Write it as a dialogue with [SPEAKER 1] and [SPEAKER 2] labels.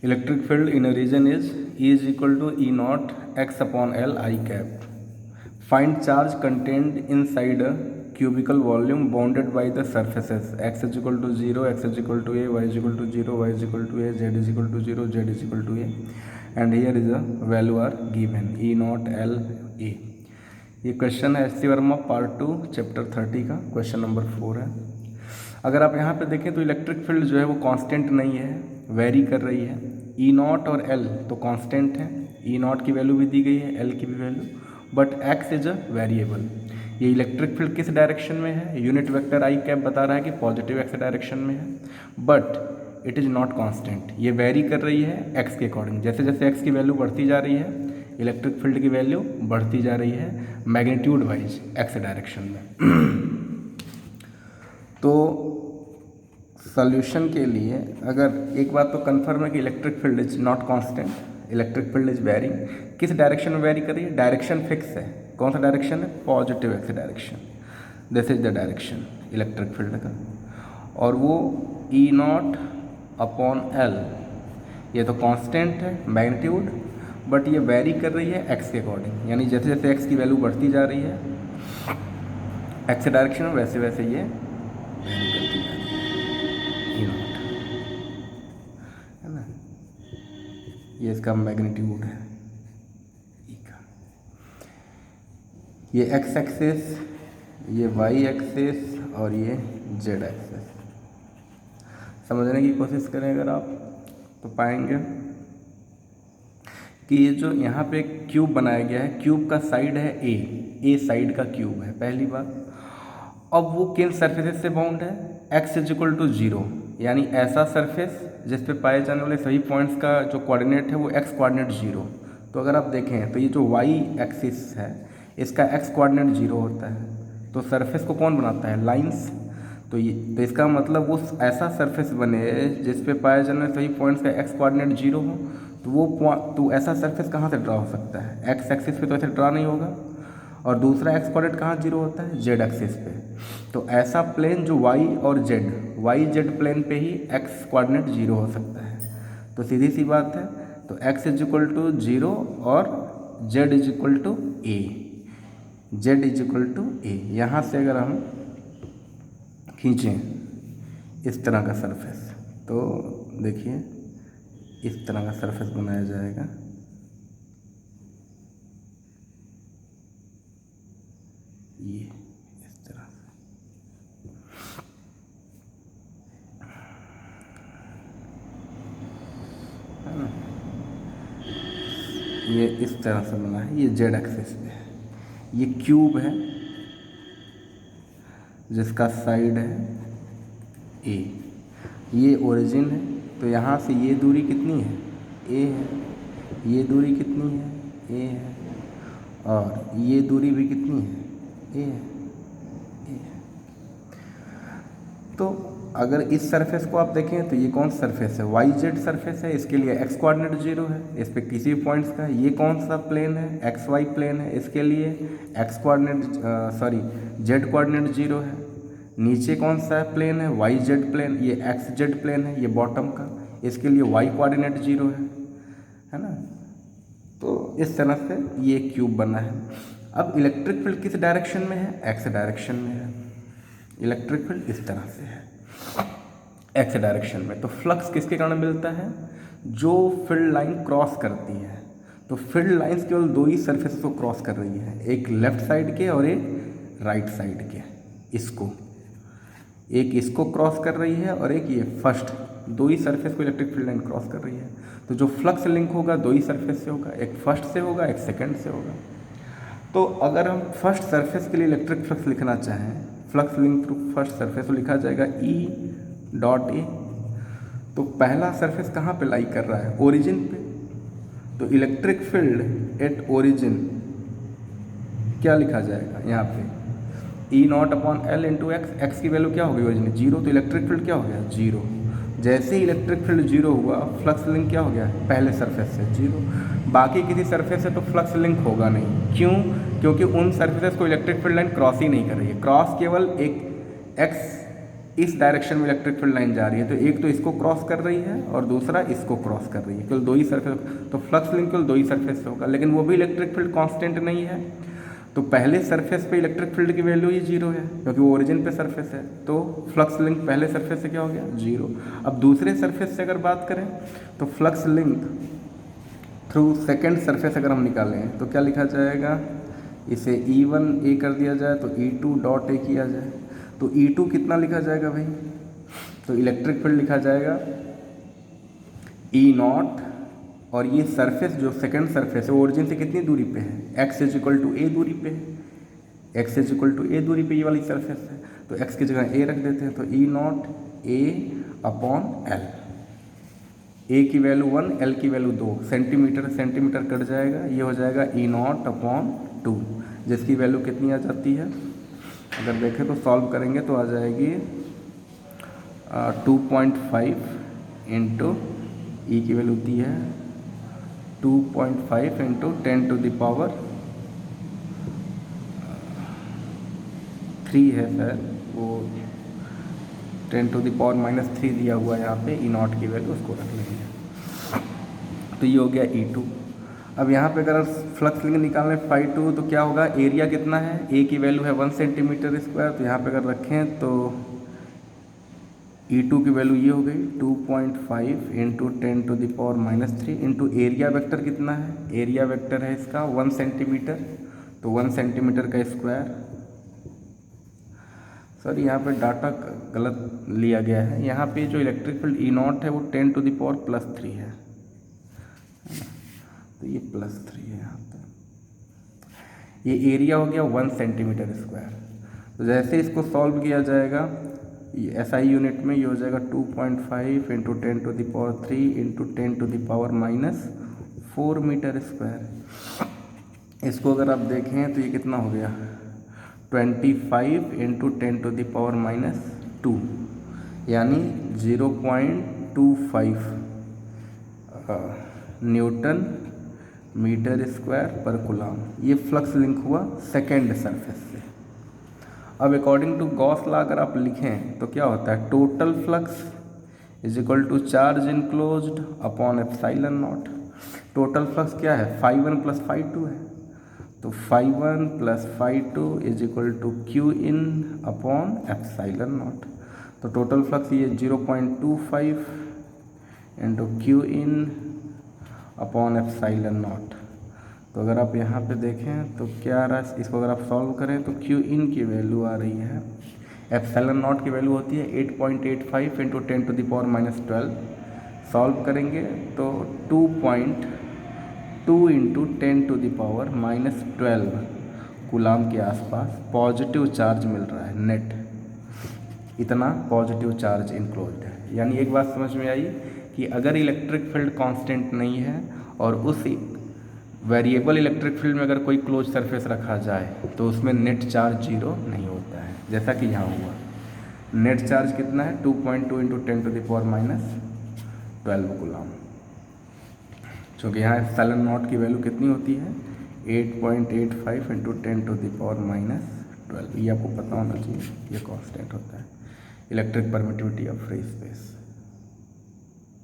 [SPEAKER 1] Electric field in a region is E is equal to E naught x upon L I cap. Find charge contained inside a cubical volume bounded by the surfaces x is equal to 0, x is equal to a, y is equal to 0, y is equal to a, z is equal to 0, z is equal to a, and here is a value are given E naught L A. ये question है SC. Verma part 2 chapter 30 का question number 4 है। अगर आप यहाँ पे देखें तो इलेक्ट्रिक फील्ड जो है वो कांस्टेंट नहीं है, वेरी कर रही है। ई नॉट और एल तो कांस्टेंट है, ई नॉट की वैल्यू भी दी गई है, एल की भी value, but x is a variable. ये इलेक्ट्रिक फील्ड किस डायरेक्शन में है? यूनिट वेक्टर आई कैप बता रहा है कि पॉजिटिव एक्स डायरेक्शन में है, but it is not constant. ये वेरी कर रही है एक्स के अकॉर्डिंग। जैसे जैसे एक्स की वैल्यू बढ़ती जा रही है, इलेक्ट्रिक फील्ड की वैल्यू बढ़ती जा रही है मैग्नीट्यूड वाइज एक्स डायरेक्शन में। तो सॉल्यूशन के लिए अगर एक बात तो कन्फर्म है कि electric field is not constant, electric field is varying. किस डायरेक्शन में वेरी कर रही है? डायरेक्शन फिक्स है। कौन सा डायरेक्शन है? Positive x direction. This is the direction electric field का। और वो ई नॉट अपॉन एल, ये तो कांस्टेंट है मैग्नीट्यूड, बट ये वेरी कर रही है एक्स के अकॉर्डिंग। यानी जैसे जैसे एक्स की वैल्यू बढ़ती जा रही है एक्स डायरेक्शन में, वैसे वैसे ये वेरी करती जा रही है ई नॉट, है ना। ये इसका मैग्नीट्यूड है ई का। ये एक्स एक्सिस, ये वाई एक्सिस और ये जेड एक्सिस। समझने की कोशिश करें अगर आप तो पाएंगे कि ये जो यहाँ पे क्यूब बनाया गया है, क्यूब का साइड है ए साइड का क्यूब है, पहली बात। अब वो किन सरफेसेस से बाउंड है? एक्स इज इक्वल टू 0, यानी ऐसा सरफेस जिस पे पाए जाने वाले सभी पॉइंट्स का जो कोऑर्डिनेट है वो एक्स कोऑर्डिनेट 0। तो अगर आप देखें तो ये जो वाई एक्सिस है इसका एक्स कोऑर्डिनेट 0 होता है। तो सरफेस को कौन बनाता है? लाइंस। तो इसका मतलब वो ऐसा सरफेस बने जिस पे पाए जाने वाले सभी पॉइंट्स का एक्स कोऑर्डिनेट 0 हो। तो ऐसा सरफेस कहाँ से ड्रा हो सकता है? एक्स एक्सिस पे तो ऐसे ड्रा नहीं होगा। और दूसरा एक्स कोऑर्डिनेट कहाँ 0 होता है? जेड एक्सिस पे। तो ऐसा प्लेन जो वाई और वाई जेड प्लेन पे ही एक्स कोऑर्डिनेट 0 हो सकता है। तो सीधी सी बात है, तो एक्स इज इक्वल टू 0 और z is equal to a, z is equal to a. यहाँ से अगर हम खींचें इस तरह का सरफेस, तो देखिए इस तरह का सरफेस बनाया जाएगा। ये इस तरह से, है ना। ये इस तरह से बना है, ये जेड एक्सिस पे है। ये क्यूब है जिसका साइड है ए, ये ओरिजिन है। तो यहाँ से ये दूरी कितनी है? ए है। ये दूरी कितनी है? ए है। और ये दूरी भी कितनी है? ए है। तो अगर इस सरफेस को आप देखें तो ये कौन सा सरफेस है? वाई जेड सरफेस है। इसके लिए एक्स कोऑर्डिनेट 0 है, इस पे किसी भी पॉइंट्स का। ये कौन सा प्लेन है? एक्स वाई प्लेन है। इसके लिए एक्स कोऑर्डिनेट जेड कोऑर्डिनेट 0 है। नीचे कौन सा प्लेन है? Y z plane. ये एक्स जेड प्लेन है, ये बॉटम का। इसके लिए वाई कोऑर्डिनेट 0 है ना। तो इस तरह से ये क्यूब बना है। अब इलेक्ट्रिक फील्ड किस डायरेक्शन में है? एक्स डायरेक्शन में है। इलेक्ट्रिक फील्ड इस तरह से है एक्स डायरेक्शन में। तो फ्लक्स किसके कारण मिलता है? जो फील्ड लाइन क्रॉस करती है। तो फील्ड लाइंस केवल 2 ही सरफेस को क्रॉस कर रही है, एक लेफ्ट साइड के और एक राइट साइड के। एक इसको क्रॉस कर रही है और एक ये फर्स्ट, 2 ही सरफेस को इलेक्ट्रिक फील्ड लाइन क्रॉस कर रही है। तो जो फ्लक्स लिंक होगा 2 ही सरफेस से होगा, एक फर्स्ट से होगा, एक सेकंड से होगा। तो अगर हम फर्स्ट सरफेस के लिए इलेक्ट्रिक फ्लक्स लिखना चाहें, flux link through first surface, तो लिखा जाएगा ई डॉट ए। तो पहला सरफेस कहाँ पे लाई कर रहा है? ओरिजिन पे। तो इलेक्ट्रिक फील्ड एट ओरिजिन क्या लिखा जाएगा यहाँ पे? E not upon l into x. X की वैल्यू क्या होगी ओरिजिन? 0। तो इलेक्ट्रिक फील्ड क्या हो गया? 0। जैसे ही इलेक्ट्रिक फील्ड 0 हुआ, फ्लक्स लिंक क्या हो गया? पहले सरफेस से 0। बाकी किसी सरफेस से तो फ्लक्स लिंक होगा नहीं। क्यों? क्योंकि उन सरफेसेस को इलेक्ट्रिक फील्ड लाइन क्रॉस ही नहीं कर रही है। क्रॉस केवल एक एक्स इस डायरेक्शन में इलेक्ट्रिक फील्ड लाइन जा रही है, तो एक तो इसको क्रॉस कर रही है और दूसरा इसको क्रॉस कर रही है, केवल दो ही सरफेस, तो फ्लक्स लिंक केवल दो ही सरफेस से होगा, लेकिन वो भी इलेक्ट्रिक फील्ड कांस्टेंट नहीं है। तो पहले सरफेस पे इलेक्ट्रिक फील्ड की वैल्यू ही जीरो है क्योंकि वो ओरिजिन पे सरफेस है, तो फ्लक्स लिंक पहले सरफेस से क्या हो गया, जीरो। अब दूसरे सरफेस से अगर बात करें तो flux link through second surface अगर हम निकालें तो क्या लिखा जाएगा, इसे E1 ए कर दिया जाए तो E2 डॉट ए किया जाए, तो E2 कितना लिखा जाएगा भाई, तो इलेक्ट्रिक फील्ड लिखा जाएगा E0, और ये सरफेस जो सेकंड सरफेस है ओरिजिन से कितनी दूरी पे है, x इज इक्वल टू ए दूरी पे है, x इज इक्वल टू ए दूरी पे ये वाली सरफेस है, तो x की जगह a रख देते हैं, तो E0 a upon L, a की वैल्यू 1, l की वैल्यू 2, सेंटीमीटर सेंटीमीटर कट जाएगा, ये हो जाएगा E0 अपॉन 2, जिसकी वैल्यू कितनी आ जाती है, अगर देखें तो सॉल्व करेंगे तो आ जाएगी 2.5 इंटू ई की वैल्यू दी है 2.5 इंटू 10 टू द पावर 3 है सर, वो 10 टू द पावर -3 दिया हुआ है यहाँ पे, E0 की वैल्यू उसको रख लेंगे, तो ये हो गया E2। अब यहाँ पे अगर फ्लक्स लिंक निकालने φ2 तो क्या होगा, एरिया कितना है, ए की वैल्यू है 1 सेंटीमीटर स्क्वायर, तो यहाँ पे अगर रखें तो E2 की वैल्यू ये हो गई 2.5 into 10 to the power -3 into area vector कितना है, एरिया वेक्टर है इसका 1 सेंटीमीटर, तो 1 सेंटीमीटर का स्क्वायर, सर यहाँ पे डाटा गलत लिया गया है, यहाँ पे जो इलेक्ट्रिक फील्ड E0 है वो 10 टू द पावर +3 है, तो ये +3 है यहाँ पे, ये एरिया हो गया 1 सेंटीमीटर स्क्वायर। तो जैसे इसको सॉल्व किया जाएगा ये SI यूनिट में, ये हो जाएगा 2.5 into 10 to the power 3 into 10 to the power -4 metre square. इसको अगर आप देखें तो ये कितना हो गया 25 इंटू 10 टू द पावर -2, यानी 0.25 न्यूटन मीटर स्क्वायर पर कूलम। ये फ्लक्स लिंक हुआ सेकेंड सरफेस से। अब अकॉर्डिंग टू गॉस लॉ अगर आप लिखें तो क्या होता है, total flux is equal to charge enclosed upon epsilon naught. Total flux क्या है, φ1 प्लस φ2 है, तो φ1 plus φ2 is equal to q in upon epsilon naught. तो टोटल फ्लक्स ये 0.25 into q in upon epsilon naught. तो अगर आप यहाँ पे देखें तो क्या आ रहा है, इसको अगर आप सॉल्व करें तो क्यू इन की वैल्यू आ रही है, एप्सिलॉन नॉट की वैल्यू होती है 8.85 into 10 to the power -12। Solve करेंगे तो 2.2 into 10 to the power -12 coulomb के आसपास पॉजिटिव चार्ज मिल रहा है नेट, इतना पॉजिटिव चार्ज इनक्लोज्ड है। यानी एक बात समझ में आई कि अगर इलेक्ट्रिक फील्ड कांस्टेंट नहीं है और उस वेरिएबल इलेक्ट्रिक फील्ड में अगर कोई क्लोज सरफेस रखा जाए तो उसमें नेट चार्ज 0 नहीं होता है, जैसा कि यहाँ हुआ। नेट चार्ज कितना है 2.2 into 10 to the power -12 coulomb, क्योंकि यहाँ एप्सिलॉन नॉट की वैल्यू कितनी होती है 8.85 इंटू 10 टू द पावर -12। ये आपको पता होना चाहिए, ये कांस्टेंट होता है electric permittivity of free space.